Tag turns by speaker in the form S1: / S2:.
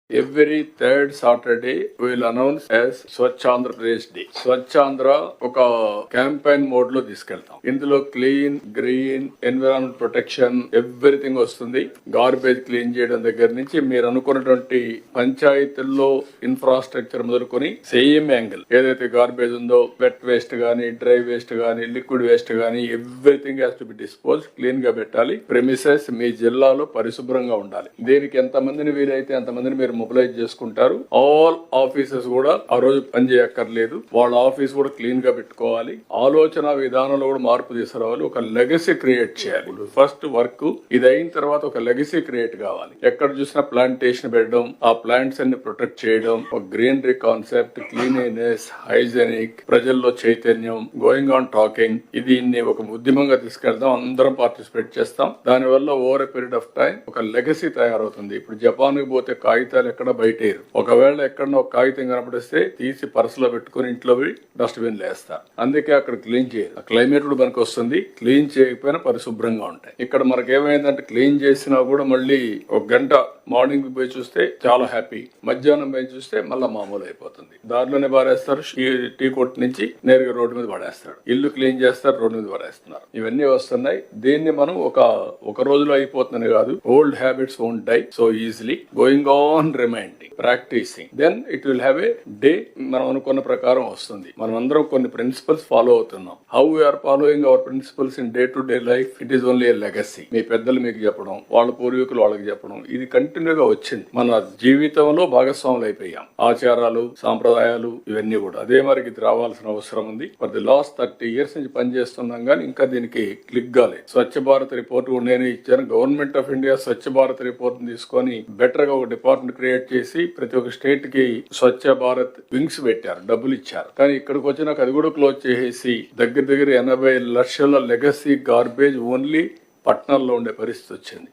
S1: Every third Saturday we will announce as Swachh Andhra Pradesh Day. Swachh Andhra ఒక campaign mode లో తీసుకెళ్తాం. ఇందులో clean, green, environment protection everything వస్తుంది. Garbage clean చేయడం దగ్గర నుంచి మీరు అనుకున్నటువంటి పంచాయతీల్లో ఇన్ఫ్రాస్ట్రక్చర్ మొదలుకొని సేమ్ యాంగిల్ ఏదైతే గార్బేజ్ ఉందో వెట్ వేస్ట్ గానీ, డ్రై వేస్ట్ గానీ, లిక్విడ్ వేస్ట్ గానీ everything has to be dispose, clean గా పెట్టాలి. ప్రెమిసెస్ మీ జిల్లాలో పరిశుభ్రంగా ఉండాలి. దీనికి ఎంత మందిని వీలైతే అంతమందిని మీరు మొబిలైజ్ చేసుకుంటారు. ఆల్ ఆఫీసెస్ కూడా ఆ రోజు పని చేయక్కర్లేదు. వాళ్ళ ఆఫీస్ కూడా క్లీన్ గా పెట్టుకోవాలి. ఆలోచన విధానంలో కూడా మార్పు తీసుకురావాలి. ఒక లెగసీ క్రియేట్ చేయాలి. ఫస్ట్ వర్క్ ఇది అయిన తర్వాత ఒక లెగసీ క్రియేట్ కావాలి. ఎక్కడ చూసినా ప్లాంటేషన్ పెట్టడం, ఆ ప్లాంట్స్ అన్ని ప్రొటెక్ట్ చేయడం, ఒక గ్రీనరీ కాన్సెప్ట్, క్లీనినెస్, హైజెనిక్, ప్రజల్లో చైతన్యం, గోయింగ్ ఆన్ టాకింగ్, ఇది ఒక ఉద్యమంగా తీసుకెళ్దాం. అందరం పార్టిసిపేట్ చేస్తాం. దానివల్ల over a period of time ఒక లెగసీ తయారవుతుంది. ఇప్పుడు జపాన్ కి పోతే కాగితాలు ఎక్కడ బయటేరు. ఒకవేళ ఎక్కడన్నా ఒక కాగితం కనపడిస్తే తీసి పర్సులో పెట్టుకుని ఇంట్లో డస్ట్బిన్ వేస్తారు. అందుకే అక్కడ క్లీన్ చేయరు. క్లైమేట్ కూడా మనకు వస్తుంది. క్లీన్ చేయకపోయినా పరిశుభ్రంగా ఉంటాయి. ఇక్కడ మనకి ఏమైందంటే క్లీన్ చేసినా కూడా మళ్ళీ ఒక గంట మార్నింగ్ పోయి చూస్తే చాలా హ్యాపీ, మధ్యాహ్నం పోయి చూస్తే మళ్ళీ మామూలు అయిపోతుంది. దారిలోనే పారేస్తారు. టీ కొట్టు నుంచి నేరుగా రోడ్డు మీద పడేస్తాడు. ఇల్లు క్లీన్ చేస్తారు, రోడ్డు మీద పడేస్తున్నారు. ఇవన్నీ వస్తున్నాయి. దీన్ని మనం ఒక రోజులో అయిపోతుంది కాదు. Old habits won't die so easily. Going on, reminding, practicing, then it will have a day. మనం అనుకున్న ప్రకారం వస్తుంది. మనం అందరం కొన్ని ప్రిన్సిపల్స్ ఫాలో అవుతున్నాం. How we are following our principles in day to day life, it is only a legacy. మీ పెద్దలు మీకు చెప్పడం, వాళ్ళ పూర్వీకులు వాళ్ళకి చెప్పడం, ఇది కంటిన్యూగా వచ్చింది. మన జీవితంలో భాగస్వాములు అయిపోయాం. ఆచారాలు, సాంప్రదాయాలు ఇవన్నీ కూడా అదే మరికి రావాల్సిన అవసరం ఉంది. ఫర్ ది లాస్ట్ 30 years నుంచి పనిచేస్తున్నాం కానీ ఇంకా దీనికి క్లిక్ కాలేదు. స్వచ్ఛ భారత్ రిపోర్ట్ నేను ఇచ్చాను. Government of India Swachh Bharat report తీసుకొని బెటర్ గా ఒక డిపార్ట్మెంట్ క్రియేట్ చేసి ప్రతి ఒక్క స్టేట్ కి స్వచ్ఛ భారత్ వింగ్స్ పెట్టారు, డబ్బులు ఇచ్చారు. కానీ ఇక్కడికి వచ్చినాక అది కూడా క్లోజ్ చేసేసి దగ్గర 80 లక్షల లెగసీ గార్బేజ్ ఓన్లీ పట్టణాల్లో ఉండే పరిస్థితి వచ్చింది.